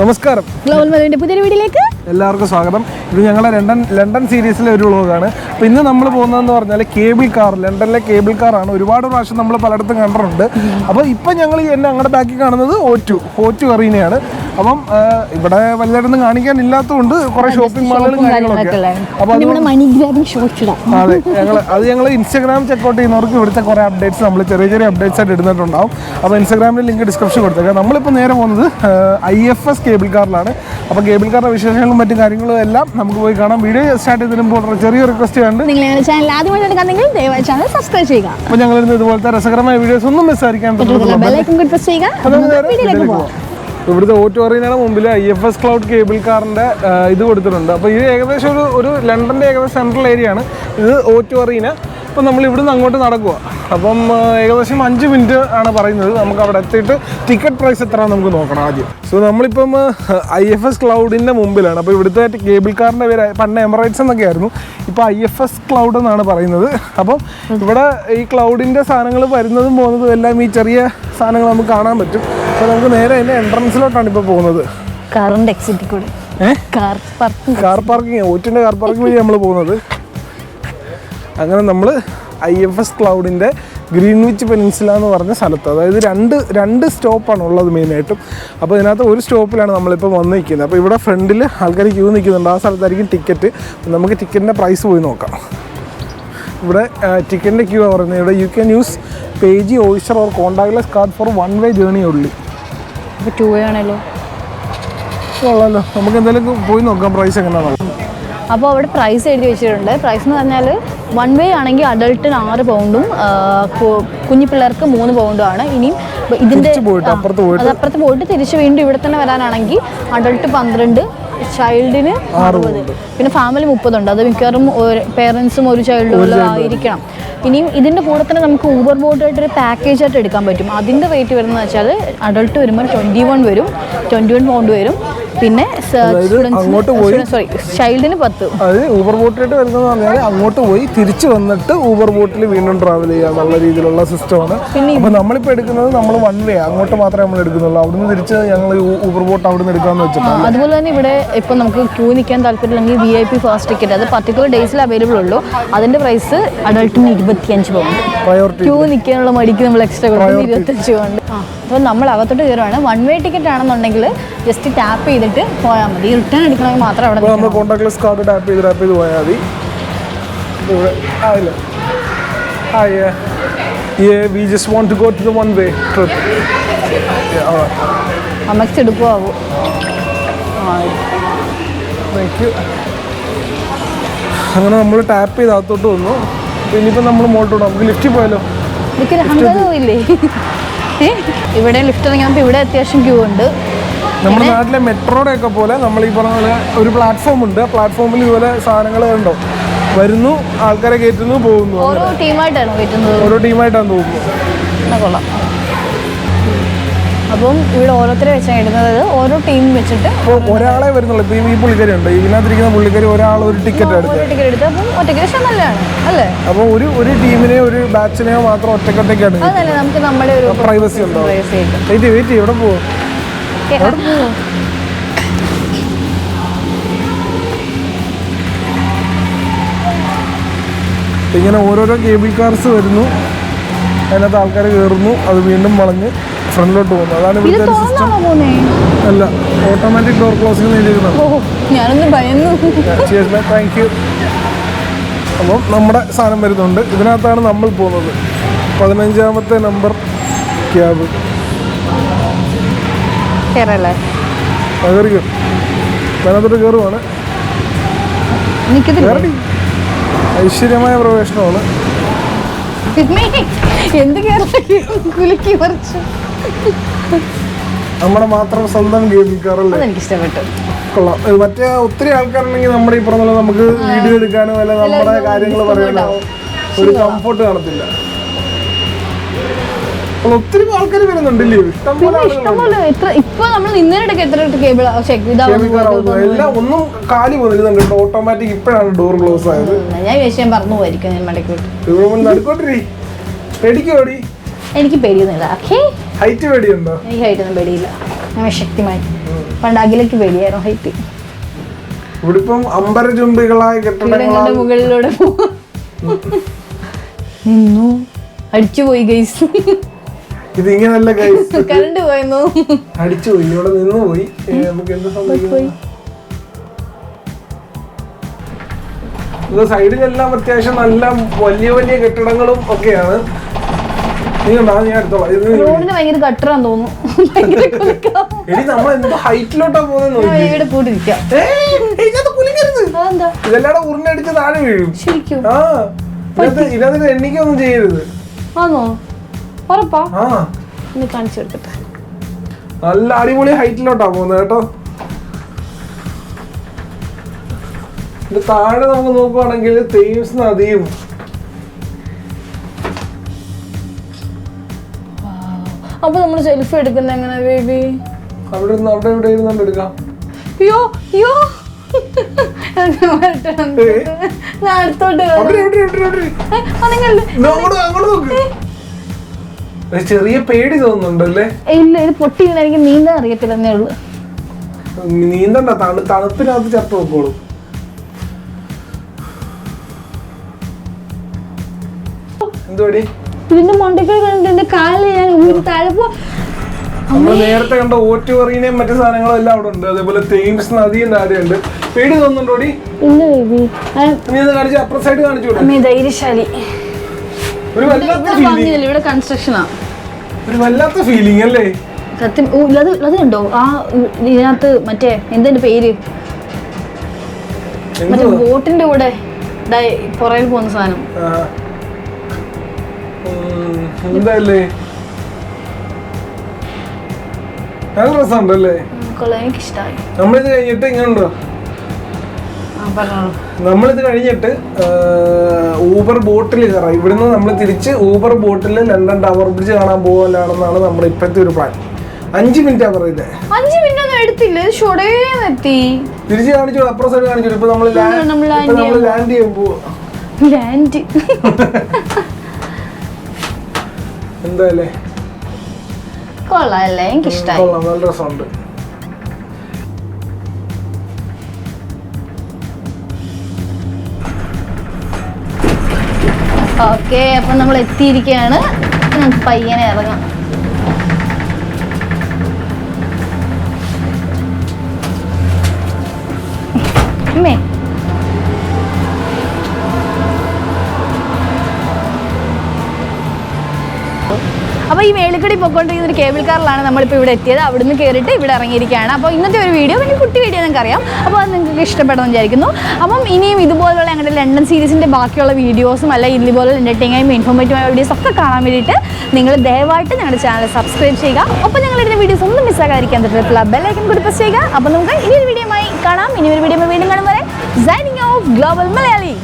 നമസ്കാരം, ഗ്ലോബൽ മലവിന്റെ പുതിയ വീഡിയോയിലേക്ക് എല്ലാവർക്കും സ്വാഗതം. ഇത് ഞങ്ങളുടെ ലണ്ടൻ സീരീസിലെ ഒരു വ്ളോഗാണ്. അപ്പോൾ ഇന്ന് നമ്മൾ പോകുന്നതെന്ന് പറഞ്ഞാൽ കേബിൾ കാർ, ലണ്ടനിലെ കേബിൾ കാറാണ്. ഒരുപാട് പ്രാവശ്യം നമ്മൾ പലയിടത്തും കണ്ടിട്ടുണ്ട്. അപ്പോൾ ഇപ്പം ഞങ്ങൾ ഞങ്ങളുടെ ബാക്കിൽ കാണുന്നത് O2 അറീനയാണ്. അപ്പം ഇവിടെ വലുതായിട്ടൊന്നും കാണിക്കാനില്ലാത്തതുകൊണ്ട് കുറേ ഷോപ്പിംഗ് മാളുകളും കാര്യങ്ങളൊക്കെ. അപ്പോൾ അതെ, ഞങ്ങൾ ഇൻസ്റ്റാഗ്രാം ചെക്കൗട്ട് ചെയ്യുന്നവർക്ക് ഇവിടുത്തെ കുറേ അപ്ഡേറ്റ്സ് നമ്മൾ ചെറിയ അപ്ഡേറ്റ്സ് ആയിട്ട് ഇടുന്നിട്ടുണ്ടാവും. അപ്പോൾ ഇൻസ്റ്റാഗ്രാമിൽ ലിങ്ക് ഡിസ്ക്രിപ്ഷൻ കൊടുത്തേക്കാം. നമ്മളിപ്പോൾ നേരെ പോകുന്നത് IFS കേബിൾ കാറിലാണ്. അപ്പോൾ കേബിൾ കാറിന്റെ വിശേഷങ്ങളും മറ്റു കാര്യങ്ങളും എല്ലാം നമുക്ക് പോയി കാണാം. വീഡിയോ സ്റ്റാർട്ട് ചെയ്തിരുമ്പോൾ ചെറിയ റിക്വസ്റ്റ് ഉണ്ട്, ചാനൽ ആദ്യമായിട്ട് കണ്ടെങ്കിൽ ദയവായി ചാനൽ സബ്സ്ക്രൈബ് ചെയ്യുക. അപ്പോൾ ഞങ്ങൾ ഇതുപോലത്തെ രസകരമായ വീഡിയോസ് ഒന്നും മിസ്സായിരിക്കാൻ ഇവിടുത്തെ O2 അറീനയുടെ മുമ്പിൽ IFS ക്ലൗഡ് കേബിൾ കാറിന്റെ ഇത് കൊടുത്തിട്ടുണ്ട്. അപ്പോൾ ഇത് ഏകദേശം ഒരു ലണ്ടന്റെ ഏകദേശം സെൻട്രൽ ഏരിയ ആണ് ഇത് O2 അറീന. അപ്പോൾ നമ്മൾ ഇവിടുന്ന് അങ്ങോട്ട് നടക്കുക. അപ്പം ഏകദേശം 5 മിനിറ്റ് ആണ് പറയുന്നത്. നമുക്ക് അവിടെ എത്തിയിട്ട് ടിക്കറ്റ് പ്രൈസ് എത്ര നമുക്ക് നോക്കണം ആദ്യം. സോ നമ്മളിപ്പം IFS ക്ലൗഡിൻ്റെ മുമ്പിലാണ്. അപ്പോൾ ഇവിടുത്തെ കേബിൾ കാറിൻ്റെ പേര് പണ്ട് എമിറേറ്റ്സ് എന്നൊക്കെ ആയിരുന്നു, ഇപ്പോൾ IFS ക്ലൗഡ് എന്നാണ് പറയുന്നത്. അപ്പം ഇവിടെ ഈ ക്ലൗഡിൻ്റെ സാധനങ്ങൾ വരുന്നതും പോകുന്നതും എല്ലാം ഈ ചെറിയ സാധനങ്ങൾ നമുക്ക് കാണാൻ പറ്റും. അപ്പോൾ നമുക്ക് നേരെ അതിൻ്റെ എൻട്രൻസിലോട്ടാണ് ഇപ്പോൾ പോകുന്നത്. കാറിന്റെ എക്സിറ്റിൽ കൂടെ കാർ പാർക്കിംഗ്, O2ൻ്റെ കാർ പാർക്കിംഗ് വഴി നമ്മൾ പോകുന്നത്. അങ്ങനെ നമ്മൾ IFS ക്ലൗഡിൻ്റെ ഗ്രീൻവിച്ച് പെനിൻസുല എന്ന് പറഞ്ഞ സ്ഥലത്ത്, അതായത് രണ്ട് സ്റ്റോപ്പാണ് ഉള്ളത് മെയിനായിട്ടും. അപ്പോൾ ഇതിനകത്ത് ഒരു സ്റ്റോപ്പിലാണ് നമ്മളിപ്പോൾ വന്ന് നിൽക്കുന്നത്. അപ്പോൾ ഇവിടെ ഫ്രണ്ടിൽ ആൾക്കാർ ക്യൂ നിൽക്കുന്നുണ്ട്. ആ സ്ഥലത്തായിരിക്കും ടിക്കറ്റ്. നമുക്ക് ടിക്കറ്റിൻ്റെ പ്രൈസ് പോയി നോക്കാം. ഇവിടെ ടിക്കറ്റിൻ്റെ ക്യൂ പറയുന്നത് ഇവിടെ you can use PAYG Oyster or contactless card for 1 way journey only. ഇപ്പോൾ 2 വേ ആണല്ലോ, കൊള്ളാമല്ലോ. നമുക്ക് എന്തായാലും പോയി നോക്കാം പ്രൈസ് എങ്ങനെയാണോ. അപ്പോൾ അവിടെ പ്രൈസ് എഴുതി വെച്ചിട്ടുണ്ട്. പ്രൈസ് എന്ന് പറഞ്ഞാൽ 1 വേ ആണെങ്കിൽ അഡൾട്ടിന് 6 പൗണ്ടും കുഞ്ഞു പിള്ളേർക്ക് 3 പൗണ്ടും ആണ്. ഇനിയും ഇതിൻ്റെ അപ്പുറത്ത് പോയിട്ട് തിരിച്ച് വീണ്ടും ഇവിടെ തന്നെ വരാനാണെങ്കിൽ അഡൾട്ട് 12, ചൈൽഡിന് 60, പിന്നെ ഫാമിലി 30 ഉണ്ട്. അത് മിക്കവാറും പേരൻസും ഒരു ചൈൽഡും ആയിരിക്കണം. ഇനിയും ഇതിൻ്റെ കൂടെ തന്നെ നമുക്ക് ഊബർ ബോട്ടായിട്ടൊരു പാക്കേജ് ആയിട്ട് എടുക്കാൻ പറ്റും. അതിൻ്റെ റേറ്റ് വരുന്നത് വെച്ചാൽ അഡൾട്ട് വരുമ്പോൾ 21 പൗണ്ട് വരും. പിന്നെ ചൈൽഡിന് 10. അത് ഊബർ ബോട്ടിലായിട്ട് വരുന്നതെന്ന് പറഞ്ഞാൽ അങ്ങോട്ട് പോയി തിരിച്ച് വന്നിട്ട് ഊബർ ബോട്ടിൽ വീണ്ടും ട്രാവൽ ചെയ്യുക എന്നുള്ള രീതിയിലുള്ള സിസ്റ്റമാണ്. അപ്പോൾ നമ്മളിപ്പോൾ എടുക്കുന്നത് നമ്മൾ 1 വേ അങ്ങോട്ട് മാത്രമേ നമ്മൾ എടുക്കുന്നുള്ളൂ. അവിടുന്ന് തിരിച്ച് ഞങ്ങൾ ഊബർ ബോട്ട് അവിടുന്ന് എടുക്കാമെന്ന് വെച്ചിട്ടുണ്ട്. അതുപോലെ തന്നെ ഇവിടെ ഇപ്പോൾ നമുക്ക് ക്യൂ നിൽക്കാൻ താല്പര്യമില്ലെങ്കിൽ VIP ഫാസ്റ്റ് ടിക്കറ്റ്, അത് പർട്ടിക്കുലർ ഡേയ്സിൽ അവൈലബിൾ ഉള്ളൂ. അതിൻ്റെ പ്രൈസ് അഡൾട്ടിന് 25 പൗണ്ട്. ക്യൂ നിൽക്കാനുള്ള മടിക്ക് നമ്മൾ എക്സ്ട്രാ കൊടുക്കുന്നത് 25 പൗണ്ട്. അപ്പോൾ നമ്മൾ അകത്തോട്ട് കയറുവാണ്. 1 വേ ടിക്കറ്റ് ആണെന്നുണ്ടെങ്കിൽ ജസ്റ്റ് ടാപ്പ് ചെയ്തിട്ട് പോയാൽ മതി. റിട്ടേൺ എടുക്കണമെങ്കിൽ മാത്രം അവിടെ നമ്മൾ കോൺടാക്ട്ലെസ് കാർഡ് ടാപ്പ് ചെയ്ത് പോയാൽ മതി. We just want to go to the 1 way trip. അമ്മക്ക് എടുക്കുമാവും. Thank you. അങ്ങനെ നമ്മൾ ടാപ്പ് ചെയ്ത് അകത്തോട്ട് വന്നു. ഇനിയിപ്പോൾ നമ്മൾ മുകളിലോട്ട് നമുക്ക് ലിഫ്റ്റിൽ പോയാലോ? എനിക്കൊരു അഹങ്കാരമില്ലേ? ഇവിടെ ലിഫ്റ്റ് ഇറങ്ങിയപ്പോൾ ഇവിടെ അത്യാവശ്യം ക്യൂ ഉണ്ട്. നമ്മുടെ നാട്ടിലെ മെട്രോയുടെ ഒക്കെ പോലെ നമ്മൾ ഈ പറഞ്ഞ പോലെ ഒരു പ്ലാറ്റ്ഫോം ഉണ്ട്. ആ പ്ലാറ്റ്ഫോമിൽ ഇതുപോലെ സാധനങ്ങൾ ഉണ്ടോ, വരുന്നു, ആൾക്കാരെ കയറ്റുന്നു, പോകുന്നു. ഓരോ ടീമായിട്ടാണ് തോന്നുന്നു. കൊള്ളാം. അപ്പം ഇവിടെ ഓരോരുത്തരെ വെച്ചാണ് ഇടുന്നത്. ഓരോ ടീം വെച്ചിട്ട് ഒരാളെ വരുന്നുള്ളൂ. ഇപ്പം ഈ പുള്ളിക്കാരി ഉണ്ട്, ഇതിനകത്തിരിക്കുന്ന പുള്ളിക്കാരി ഒരാൾ ഒരു ടിക്കറ്റ് എടുത്ത് അപ്പം ഒറ്റയ്ക്ക് നല്ലതാണ് അല്ലേ? അപ്പോൾ ഒരു ടീമിനെയോ ഒരു ബാച്ചിനെയോ മാത്രം ഒറ്റയ്ക്കാണ്. അതല്ലേ നമുക്ക് നമ്മുടെ ഒരു പ്രൈവസി ഉണ്ടോ? വെയിറ്റ് എവിടെ പോകും? ഇങ്ങനെ ഓരോരോ കേബിൾ കാർസ് വരുന്നു, അതിനകത്ത് ആൾക്കാർ കയറുന്നു, അത് വീണ്ടും വളഞ്ഞ് ഫ്രണ്ടിലോട്ട് പോകുന്നു. അതാണ് ഇവിടുത്തെ സിസ്റ്റം. അല്ല, ഓട്ടോമാറ്റിക് ഡോർ ക്ലോസിംഗ് ചെയ്തിരുന്നത്. Thank you. അപ്പം നമ്മുടെ സാധനം വരുന്നുണ്ട്. ഇതിനകത്താണ് നമ്മൾ പോകുന്നത്. 15ാമത്തെ നമ്പർ ക്യാബ്. അതിനകത്തോട്ട് കയറുവാണ്. ഐശ്വര്യമായ പ്രവേശനമാണ്. നമ്മുടെ മാത്രം സ്വന്തം കേബിൾ കാറല്ലേ? എനിക്കിഷ്ടപ്പെട്ടു. കൊള്ളാം. മറ്റേ ഒത്തിരി ആൾക്കാരുണ്ടെങ്കിൽ നമ്മുടെ ഈ പറഞ്ഞ നമുക്ക് വീഡിയോ എടുക്കാനോ അല്ല നമ്മുടെ കാര്യങ്ങൾ പറയാനോ ഒരു കംഫർട്ട് കാണത്തില്ല. ഒത്തിരി ആൾക്കാർ വരുന്നുണ്ടല്ലേ? ഇപ്പൊ നമ്മൾ ഇന്നേടൊക്കെ എത്ര കേബിൾ എല്ലാം ഒന്നും കാലി പോകുന്നില്ല. ഓട്ടോമാറ്റിക് ഇപ്പോഴാണ് ഡോർ ക്ലോസ് ആയത്. ഞാൻ വിഷയം പറഞ്ഞു പോയിരിക്കും. പേടിക്കോടി? എനിക്ക് പേടിയൊന്നുമില്ല. ഹൈറ്റ് പേടിയുണ്ടോ? എനിക്ക് ഹൈറ്റൊന്നും പേടിയില്ല. ശക്തിമായി. പണ്ട് അഖിലേക്ക് പേടിയായിരുന്നു ഹൈറ്റ്. ഇവിടെ ഇപ്പം അമ്പരചുംബികളായ കെട്ടിടങ്ങളുടെ മുകളിലൂടെ നിന്നു അടിച്ചുപോയി ഗൈസ്. ഇത് ഇങ്ങനല്ല ഗൈസ്, കറണ്ട് പോയെന്നു അടിച്ചുപോയി, ഇവിടെ നിന്ന് പോയി. നമുക്ക് എന്ത് സംഭവിക്കും? ഇത് സൈഡിലെല്ലാം അത്യാവശ്യം നല്ല വലിയ വലിയ കെട്ടിടങ്ങളും ഒക്കെയാണ്. ഞാൻ എടുത്തോളാം. റോഡിന് ഭയങ്കര കട്ടറാന്ന് തോന്നുന്നു. എടി നമ്മൾ എന്തോ ഹൈറ്റിലോട്ടാ പോകുന്നത്. ഇതെല്ലാം ഉരുണ്ടടിച്ച് താഴെ വീഴും. ശരിക്കും ആ ഇതിനകത്ത് എണ്ണിക്കൊന്നും ചെയ്യരുത്. ആണോ? ഉറപ്പാ? ആ കാണിച്ചു കൊടുക്കട്ടെ. നല്ല അടിപൊളി ഹൈറ്റിലോട്ടാ പോകുന്നത് കേട്ടോ. ഇത് താഴെ നമുക്ക് നോക്കുവാണെങ്കിൽ തേംസ് നദിയും. അപ്പൊ നമ്മള് സെൽഫി എടുക്കുന്ന എങ്ങനെ ബേബി? അവിടെ ഇവിടെ ഇരുന്നോണ്ട് എടുക്കാം. അയ്യോ അയ്യോ ചെറിയ പേടി തോന്നുന്നുണ്ടല്ലേ? ഇല്ല, ഇത് പൊട്ടി എനിക്ക് നീന്താൻ അറിയത്തില്ലെന്നേ ഉള്ളു. നീന്തണ്ട, തണുപ്പിനകത്ത് ചത്തു നോക്കോളൂ. എന്തുവാടി ഇതിന്റെ മണ്ടയ്ക്കൽ കണ്ടിട്ട് എന്റെ കാലിൽ ഞാൻ ഊരി താഴെ പോ. നമ്മൾ നേരത്തെ കണ്ട ഓറ്റുപറീനയും മറ്റു സാധനങ്ങളും എല്ലാം അവിടെ ഉണ്ട്. അതേപോലെ തേംസ് നദിയും താഴെയുണ്ട്. പേടി തോന്നുന്നുണ്ടോടി? ഇല്ല ബേബി. നീ അത് കാണിച്ചു, അപ്പുറ സൈഡ് കാണിച്ചു. ധൈര്യശാലി. ഒരു വല്ലാത്ത ഫീലിംഗ്. ഇവിടെ കൺസ്ട്രക്ഷനാ. ഒരു വല്ലാത്ത ഫീലിംഗ് അല്ലേ? സത്യം. അത് കണ്ടോ ആ ഇതിനകത്ത് മറ്റേ എന്തിന്റെ പേര്, മറ്റേ ബോട്ടിന്റെ കൂടെ പുറകിൽ പോകുന്ന സാധനം. എന്താല്ലേ നല്ല രസമുണ്ടല്ലേ? എനിക്കിഷ്ടായി. നമ്മളിത് കഴിഞ്ഞിട്ട് ഇങ്ങനെയുണ്ടോ, നമ്മളിത് കഴിഞ്ഞിട്ട് ഊബർ ബോട്ടിൽ കയറാം. ഇവിടുന്ന് നമ്മൾ തിരിച്ച് ഊബർ ബോട്ടിൽ ലണ്ടൻ ടവർ ബ്രിഡ്ജ് കാണാൻ പോകാനാണെന്നാണ് നമ്മുടെ ഇപ്പോഴത്തെ ഒരു പ്ലാൻ. 5 മിനിറ്റാ പറയുന്നത്. 5 മിനിറ്റ് ഒന്നും എടുത്തില്ല, തിരിച്ച് കാണിച്ചു, അപ്പുറം സൈഡ് കാണിച്ചു. ഇപ്പൊ നമ്മൾ ലാൻഡ് ചെയ്യാൻ പോവാ. എന്തായാലേ കൊള്ളാല്ലേ? എനിക്കിഷ്ടായി. കൊള്ളാം, നല്ല രസമുണ്ട്. ഓക്കെ, അപ്പൊ നമ്മൾ എത്തിയിരിക്കുകയാണ്. നമുക്ക് പയ്യനെ ഇറങ്ങാം. അമ്മേ അപ്പോൾ ഈ വേളിക്കടി പോയിക്കൊണ്ടിരിക്കുന്ന ഒരു കേബിൾ കാറിലാണ് നമ്മളിപ്പോൾ ഇവിടെ എത്തിയത്. അവിടുന്ന് കയറിയിട്ട് ഇവിടെ ഇറങ്ങിയിരിക്കുകയാണ്. അപ്പോൾ ഇന്നത്തെ ഒരു വീഡിയോ പിന്നെ കുട്ടി വീഡിയോ നിങ്ങൾക്കറിയാം. അപ്പോൾ അത് നിങ്ങൾക്ക് ഇഷ്ടപ്പെടുമെന്ന് വിചാരിക്കുന്നു. അപ്പം ഇനിയും ഇതുപോലുള്ള ഞങ്ങളുടെ ലണ്ടൻ സീരീസിൻ്റെ ബാക്കിയുള്ള വീഡിയോസും അല്ല ഇതുപോലെ എൻ്റർടൈനിങ്ങും ഇൻഫോർമേറ്റീവായ വീഡിയോസ് ഒക്കെ കാണാൻ വേണ്ടിയിട്ട് നിങ്ങൾ ദയവായിട്ട് ഞങ്ങളുടെ ചാനൽ സബ്സ്ക്രൈബ് ചെയ്യുക. ഒപ്പം ഞങ്ങളുടെ വീഡിയോസ് ഒന്നും മിസ്സാകാതിരിക്കാൻ തൊട്ടുള്ള ബെല്ലൈക്കൺ കൂടി പ്രസ് ചെയ്യുക. അപ്പോൾ നമുക്ക് ഇനിയൊരു വീഡിയോയുമായി കാണാം. ഇനിയൊരു വീഡിയോ വീണ്ടും കാണും വരെ സൈനിങ് ഓഫ് ഗ്ലോബൽ മലയാളി.